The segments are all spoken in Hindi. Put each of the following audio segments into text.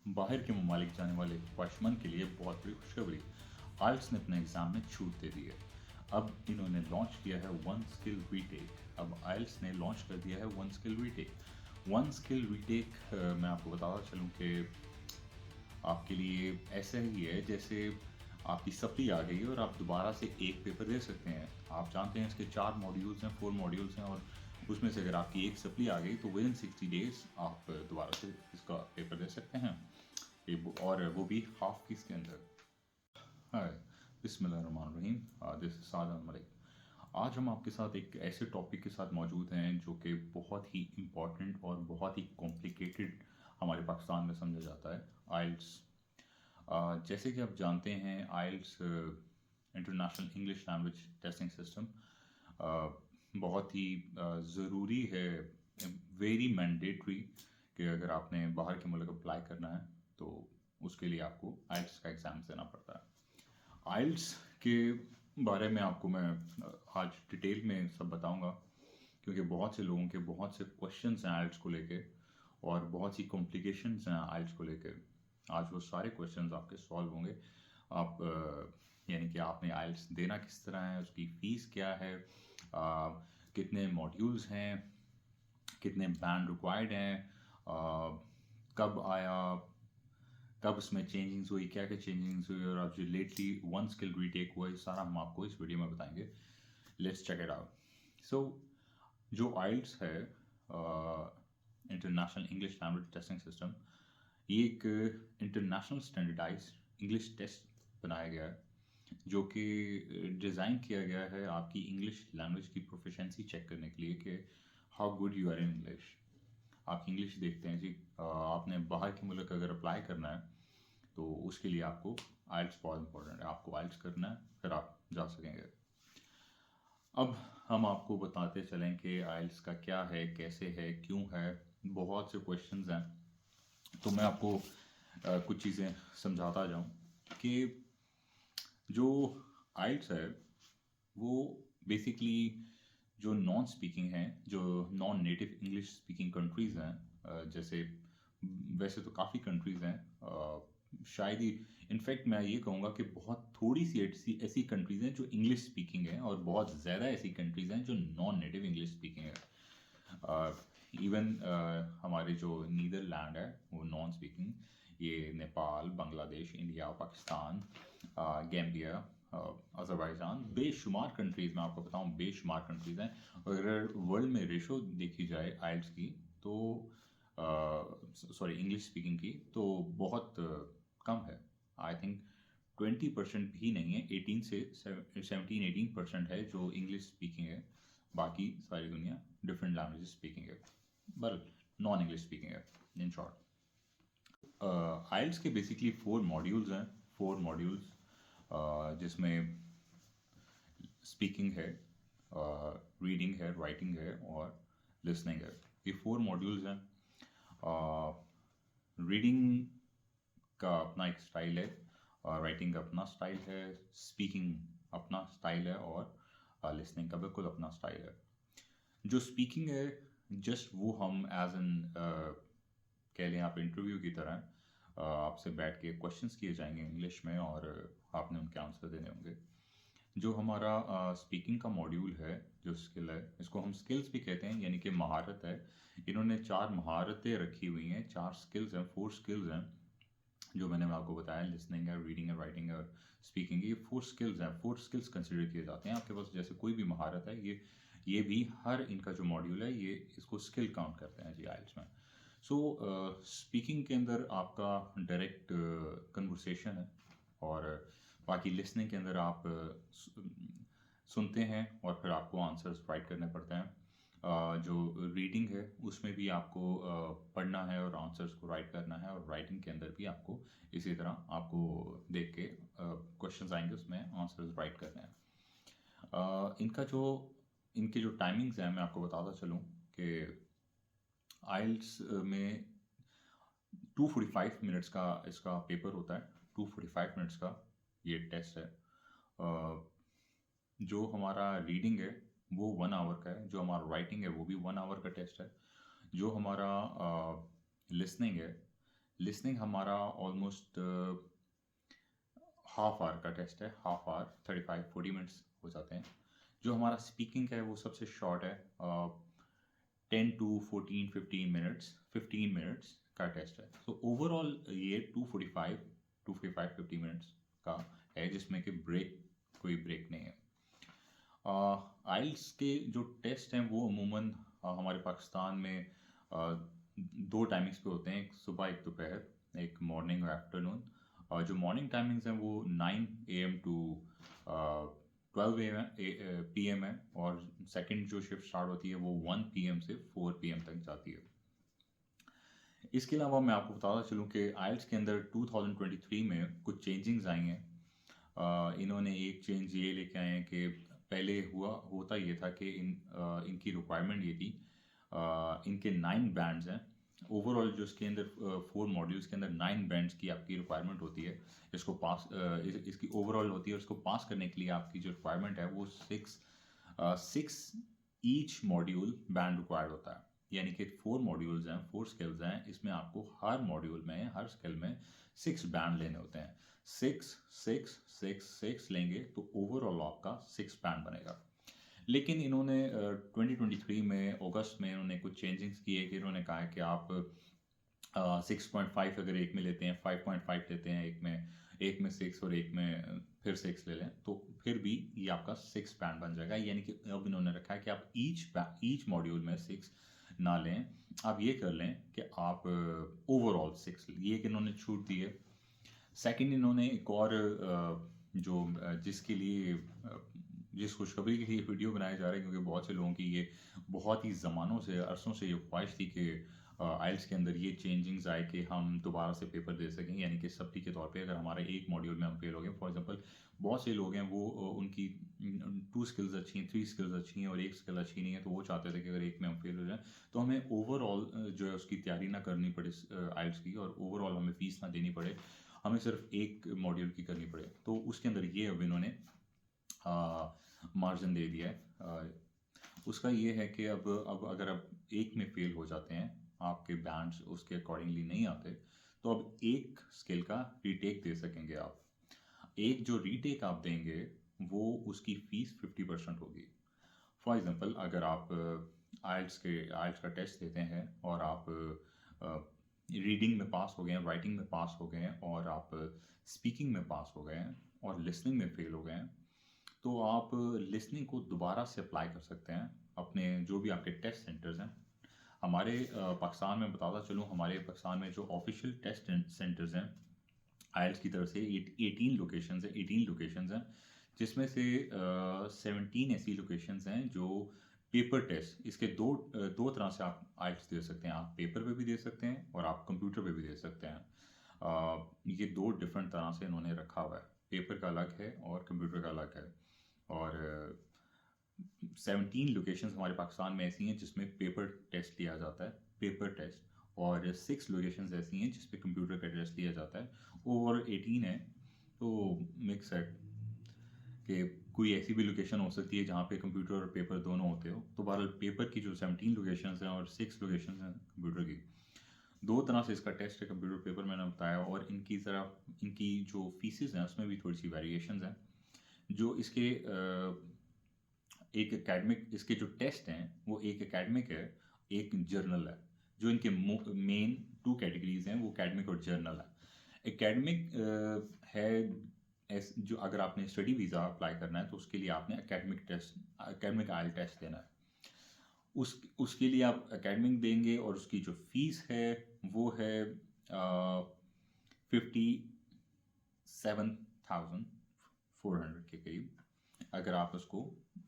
बाहर के ममालिक जाने वाले ख्वाहिशमंद के लिए बहुत बड़ी खुशखबरी। आइल्स ने अपने एग्ज़ाम में छूट दे दी है। अब इन्होंने लॉन्च किया है वन स्किल रीटेक। अब आइल्स ने लॉन्च कर दिया है one skill retake. One skill retake मैं आपको बताता चलूँ कि आपके लिए ऐसा ही है जैसे आपकी सप्ली आ गई है और आप दोबारा से एक पेपर दे सकते हैं। आप जानते हैं इसके 4 मॉड्यूल्स हैं, 4 मॉड्यूल्स हैं और उसमें से अगर आपकी एक सप्ली आ गई तो विदिन 60 डेज़ आप दोबारा से इसका पेपर दे सकते हैं। और वो भी हाफ फीस के अंदर। हाय, बिस्मिल्लाहिर्रहमानिर्रहीम। दिस इज सादन मलिक। आज हम आपके साथ एक ऐसे टॉपिक के साथ मौजूद हैं जो कि बहुत ही इम्पोर्टेंट और बहुत ही कॉम्प्लिकेटेड हमारे पाकिस्तान में समझा जाता है, आइल्स। जैसे कि आप जानते हैं, IELTS International English Language Testing System बहुत ही ज़रूरी है, वेरी मैंडेटरी, कि अगर आपने बाहर के मुल्क अप्लाई करना है तो उसके लिए आपको आइल्स का एग्ज़ाम देना पड़ता है। आइल्स के बारे में आपको मैं आज डिटेल में सब बताऊंगा, क्योंकि बहुत से लोगों के बहुत से क्वेश्चंस हैं आइल्स को लेके और बहुत सी कॉम्प्लिकेशंस हैं आइल्स को लेके। आज वो सारे क्वेश्चंस आपके सॉल्व होंगे। आप यानी कि आपने आइल्स देना किस तरह है, उसकी फ़ीस क्या है, कितने मॉड्यूल्स हैं, कितने बैंड रिक्वायर्ड हैं, कब आया, कब उसमें चेंजिंग्स हुई, क्या क्या चेंजिंग्स हुई, और अब जो लेटली वन स्किल रीटेक हुआ, ये सारा हम आपको इस वीडियो में बताएंगे। Let's check it out. So जो आइल्स है, International English Language Testing System, ये एक इंटरनेशनल स्टैंडर्डाइज इंग्लिश टेस्ट बनाया गया है जो कि डिज़ाइन किया गया है आपकी इंग्लिश लैंग्वेज की प्रोफिशेंसी चेक करने के लिए कि how good you are in English. आप इंग्लिश देखते हैं जी, आपने बाहर के मुल्क अगर अप्लाई करना है तो उसके लिए आपको आइल्स बहुत इंपॉर्टेंट है। आपको आइल्स करना है, फिर आप जा सकेंगे। अब हम आपको बताते चलें कि आइल्स का क्या है, कैसे है, क्यों है। बहुत से क्वेश्चंस हैं, तो मैं आपको कुछ चीज़ें समझाता जाऊं कि जो आइल्स है वो बेसिकली जो नॉन स्पीकिंग हैं, जो non native English speaking countries हैं, जैसे वैसे तो काफ़ी कंट्रीज़ हैं, शायद ही, इनफैक्ट मैं ये कहूँगा कि बहुत थोड़ी सी ऐसी ऐसी कंट्रीज़ हैं जो इंग्लिश स्पीकिंग हैं और बहुत ज़्यादा ऐसी कंट्रीज़ हैं जो नॉन नेटिव इंग्लिश स्पीकिंग है। इवन हमारे जो नीदरलैंड है वो नॉन स्पीकिंग, ये Nepal, Bangladesh, India, Pakistan, Gambia, Azerbaijan, बेशुमार कंट्रीज़, मैं आपको बताऊं बेशुमार कंट्रीज़ हैं। अगर वर्ल्ड में रेशो देखी जाए आइल्स की तो सॉरी इंग्लिश स्पीकिंग की, तो बहुत कम है। आई थिंक 20% भी नहीं है, 18 से 17-18% है जो इंग्लिश स्पीकिंग है। बाकी सारी दुनिया डिफरेंट लैंग्वेज स्पीकिंग है, बट नॉन इंग्लिश स्पीकिंग है इन शॉर्ट। आइल्स के बेसिकली 4 मॉड्यूल्स हैं, 4 मॉड्यूल्स जिसमें स्पीकिंग है, रीडिंग है, राइटिंग है और लिसनिंग है। ये 4 मॉड्यूल्स हैं। रीडिंग का अपना एक स्टाइल है, और राइटिंग का अपना स्टाइल है, स्पीकिंग अपना स्टाइल है और लिसनिंग का बिल्कुल अपना स्टाइल है। जो स्पीकिंग है जस्ट वो हम एज एन कह लें आप इंटरव्यू की तरह आपसे बैठ के क्वेश्चंस किए जाएंगे इंग्लिश में और आपने उनके आंसर देने होंगे। जो हमारा स्पीकिंग का मॉड्यूल है, जो स्किल है, इसको हम स्किल्स भी कहते हैं, यानी कि महारत है। इन्होंने 4 महारतें रखी हुई हैं, 4 स्किल्स हैं, 4 स्किल्स हैं जो मैंने आपको बताया, लिसनिंग है, रीडिंग है, राइटिंग है और स्पीकिंग। ये 4 स्किल्स हैं, 4 स्किल्स कंसिडर किए जाते हैं। आपके पास जैसे कोई भी महारत है, ये भी हर इनका जो मॉड्यूल है ये इसको स्किल काउंट करते हैं जी आइल्स में। सो स्पीकिंग के अंदर आपका डायरेक्ट कन्वर्सेशन है, और बाकी लिसनिंग के अंदर आप सुनते हैं और फिर आपको आंसर्स राइट करने पड़ते हैं। जो रीडिंग है उसमें भी आपको पढ़ना है और आंसर्स को राइट करना है, और राइटिंग के अंदर भी आपको इसी तरह आपको देख के क्वेश्चंस आएंगे, उसमें आंसर्स राइट करने हैं। इनके जो टाइमिंग्स हैं मैं आपको बताता चलूँ कि आइल्स में 245 मिनट्स का इसका पेपर होता है। 245 मिनट्स का ये टेस्ट है। जो हमारा रीडिंग है वो 1 आवर का है, जो हमारा राइटिंग है वो भी 1 आवर का टेस्ट है। जो हमारा लिसनिंग है लिसनिंग हमारा ऑलमोस्ट हाफ आवर का टेस्ट है, हाफ आवर 35-40 मिनट्स हो जाते हैं। जो हमारा स्पीकिंग है वो सबसे शॉर्ट है, 10 to 14-15 मिनट्स, 15 मिनट्स का टेस्ट है। तो ओवरऑल ये 245-50 मिनट्स का है, जिसमें कि कोई ब्रेक नहीं है। आइल्स के जो टेस्ट हैं वो अमूमन हमारे पाकिस्तान में दो टाइमिंग्स पे होते हैं, एक सुबह एक दोपहर, एक मॉर्निंग और आफ्टरनून। और जो मॉर्निंग टाइमिंग्स हैं वो 9 AM to 12 PM है, और सेकंड जो शिफ्ट स्टार्ट होती है वो 1 PM से 4 PM तक जाती है। इसके अलावा मैं आपको बताता चलूँ कि आइल्स के अंदर 2023 में कुछ चेंजिंग्स आई हैं। इन्होंने एक चेंज ये लेके आए हैं कि पहले होता ये था कि इनकी रिक्वायरमेंट ये थी, इनके 9 बैंड्स हैं ओवरऑल, जो इसके अंदर 4 मॉड्यूल्स के अंदर 9 बैंड्स की आपकी रिक्वायरमेंट होती है। इसको पास इसकी ओवरऑल होती है, और इसको पास करने के लिए आपकी जो रिक्वायरमेंट है वो 6 ईच मॉड्यूल बैंड रिक्वायर्ड होता है। यानी कि 4 मॉड्यूल्स हैं, 4 स्किल्स हैं, इसमें आपको हर मॉड्यूल में, हर स्किल में 6 बैंड लेने होते हैं। 6 6 6 6 लेंगे तो ओवरऑल आपका 6 बैंड बनेगा। लेकिन इन्होंने 2023 में अगस्त में इन्होंने कुछ चेंजिंग्स किए कि इन्होंने कहा है कि आप 6.5 अगर एक में लेते हैं, 5.5 लेते हैं एक में 6 और एक में फिर 6 ले लें, तो फिर भी ये आपका 6 बैंड बन जाएगा। यानी कि अब इन्होंने रखा है कि आप ईच मॉड्यूल में 6 ना लें, आप ये कर लें कि आप ओवरऑल 6, ये कि इन्होंने छूट दी है। सेकंड, इन्होंने एक और जिसके लिए जिस खुशखबरी के लिए वीडियो बनाया जा रहा है, क्योंकि बहुत से लोगों की ये बहुत ही ज़मानों से, अरसों से ये ख्वाहिश थी कि आइल्स के अंदर ये चेंजिंग्स आए कि हम दोबारा से पेपर दे सकें। यानी कि सब्टी के तौर पे अगर हमारे एक मॉड्यूल में हम फेल हो गए, फॉर एग्जांपल बहुत से लोग हैं वो उनकी 2 स्किल्स अच्छी हैं, 3 स्किल्स अच्छी हैं और एक स्किल अच्छी नहीं है, तो वो चाहते थे कि अगर एक में हम फेल हो जाए तो हमें ओवरऑल जो है उसकी तैयारी ना करनी पड़े आइल्स की, और ओवरऑल हमें फ़ीस ना देनी पड़े, हमें सिर्फ एक मॉड्यूल की करनी पड़े। तो उसके अंदर ये अब इन्होंने मार्जिन दे दिया है। उसका ये है कि अब अगर आप एक में फेल हो जाते हैं, आपके बैंड्स उसके अकॉर्डिंगली नहीं आते, तो अब एक स्किल का रीटेक दे सकेंगे आप। एक जो रीटेक आप देंगे वो उसकी फ़ीस 50% होगी। फॉर एग्जांपल, अगर आप आइल्स का टेस्ट देते हैं और आप रीडिंग में पास हो गए हैं, राइटिंग में पास हो गए हैं, और आप स्पीकिंग में पास हो गए हैं और लिसनिंग में फेल हो गए हैं, तो आप लिसनिंग को दोबारा से अप्लाई कर सकते हैं अपने जो भी आपके टेस्ट सेंटर्स हैं। हमारे पाकिस्तान में बताता चलूँ, हमारे पाकिस्तान में जो ऑफिशियल टेस्ट सेंटर्स हैं आइल्स की तरफ से 18 लोकेशंस हैं, जिसमें से 17 ऐसी लोकेशंस हैं जो पेपर टेस्ट, इसके दो तरह से आप आइल्स दे सकते हैं। आप पेपर पे भी दे सकते हैं और आप कंप्यूटर पे भी दे सकते हैं। ये दो डिफरेंट तरह से इन्होंने रखा हुआ है, पेपर का अलग है और कंप्यूटर का अलग है। और 17 लोकेशंस हमारे पाकिस्तान में ऐसी हैं जिसमें पेपर टेस्ट लिया जाता है, पेपर टेस्ट, और 6 लोकेशंस ऐसी हैं जिसपे कंप्यूटर का टेस्ट लिया जाता है। ओवरऑल 18 है, तो मिक्स है कि कोई ऐसी भी लोकेशन हो सकती है जहाँ पे कंप्यूटर और पेपर दोनों होते हो। तो बहरहाल पेपर की जो 17 लोकेशंस हैं और 6 लोकेशंस हैं कंप्यूटर की, दो तरह से इसका टेस्ट है कंप्यूटर पेपर, मैंने बताया। और इनकी जो फीसेस हैं उसमें भी थोड़ी सी वेरिएशंस हैं। जो इसके एक एकेडमिक, इसके जो टेस्ट हैं वो एक एकेडमिक है, एक जर्नल है। जो इनके मेन 2 कैटेगरीज हैं वो एकेडमिक और जर्नल है। एकेडमिक है जो अगर आपने स्टडी वीज़ा अप्लाई करना है तो उसके लिए आपने एकेडमिक आइल टेस्ट देना है। उसके लिए आप एकेडमिक देंगे और उसकी जो फीस है वो है 57,400 के करीब। अगर आप उसको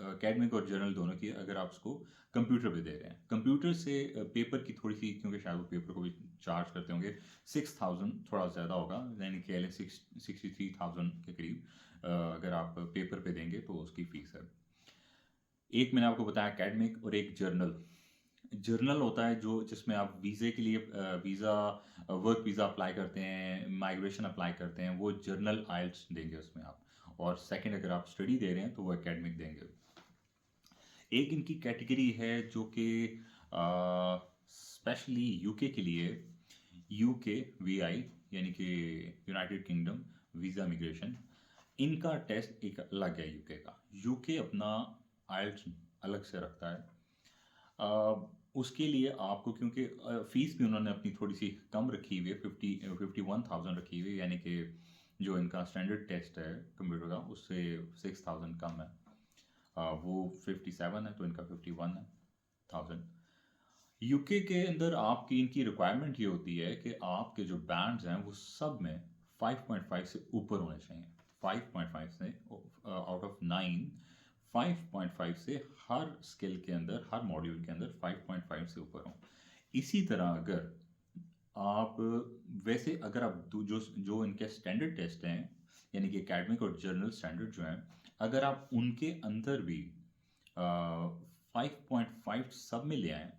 एकेडमिक और जर्नल दोनों की, अगर आप उसको कंप्यूटर पे दे रहे हैं, कंप्यूटर से पेपर की थोड़ी सी, क्योंकि शायद वो पेपर को भी चार्ज करते होंगे, 6,000 थोड़ा ज़्यादा होगा, यानी कि 63,000 के करीब अगर आप पेपर पे देंगे तो उसकी फ़ीस है। एक मैंने आपको बताया एकेडमिक, और एक जर्नल होता है जो जिसमें आप वीज़े के लिए वर्क वीज़ा अप्लाई करते हैं, माइग्रेशन अप्लाई करते हैं, वो जर्नल आइल्स देंगे उसमें आप। और सेकंड, अगर आप स्टडी दे रहे हैं तो वो एकेडमिक देंगे। एक इनकी कैटेगरी है जो कि स्पेशली यूके के लिए, यूके वीआई यानी कि यूनाइटेड किंगडम वीज़ा इमिग्रेशन, इनका टेस्ट एक अलग है यूके का। यूके अपना आइल्स अलग से रखता है। उसके लिए आपको क्योंकि फ़ीस भी उन्होंने अपनी थोड़ी सी कम रखी हुई है, 51,000 रखी हुई है, यानी कि जो इनका स्टैंडर्ड टेस्ट है कंप्यूटर का उससे 6,000 कम है। वो 57 है तो इनका 51,000। यूके के अंदर आपकी इनकी रिक्वायरमेंट ये होती है कि आपके जो बैंड्स हैं वो सब में 5.5 से ऊपर होने चाहिए। 5.5 से आउट ऑफ 9, 5.5 से हर स्किल के अंदर, हर मॉड्यूल के अंदर 5.5 से ऊपर हो। इसी तरह अगर आप वैसे अगर आप जो जो इनके स्टैंडर्ड टेस्ट हैं यानी कि एकेडमिक और जर्नल स्टैंडर्ड जो हैं, अगर आप उनके अंदर भी 5.5 सब में ले आएँ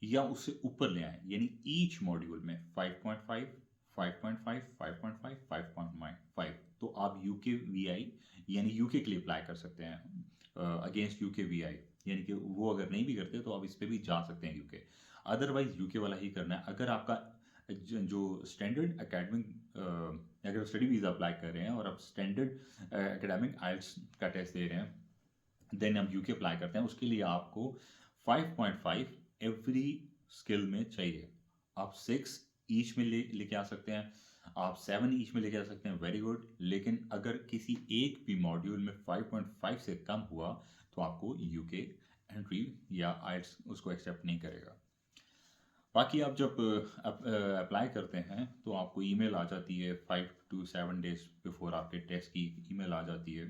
या उससे ऊपर ले आएँ, यानी ईच मॉड्यूल में 5.5, 5.5, 5.5, 5.5, तो आप यूके वीआई यानी यूके के लिए अप्लाई कर सकते हैं अगेंस्ट यूके वीआई, यानी कि वो अगर नहीं भी करते तो आप इस पे भी जा सकते हैं यूके। अदरवाइज यूके वाला ही करना है। अगर आपका जो स्टैंडर्ड एकेडमिक अगर स्टडी वीज़ा अप्लाई कर रहे हैं और आप स्टैंडर्ड एकेडमिक आइल्स का टेस्ट दे रहे हैं, देन आप यूके अप्लाई करते हैं, उसके लिए आपको 5.5 एवरी स्किल में चाहिए। आप 6 ईच में लेके आ सकते हैं, आप 7 ईच में लेके आ सकते हैं, वेरी गुड। लेकिन अगर किसी एक भी मॉड्यूल में 5.5 से कम हुआ तो आपको यूके एंट्री या आइल्स उसको एक्सेप्ट नहीं करेगा। बाकी आप जब अप्लाई करते हैं तो आपको ईमेल आ जाती है 5 to 7 days बिफोर, आपके टेस्ट की ईमेल आ जाती है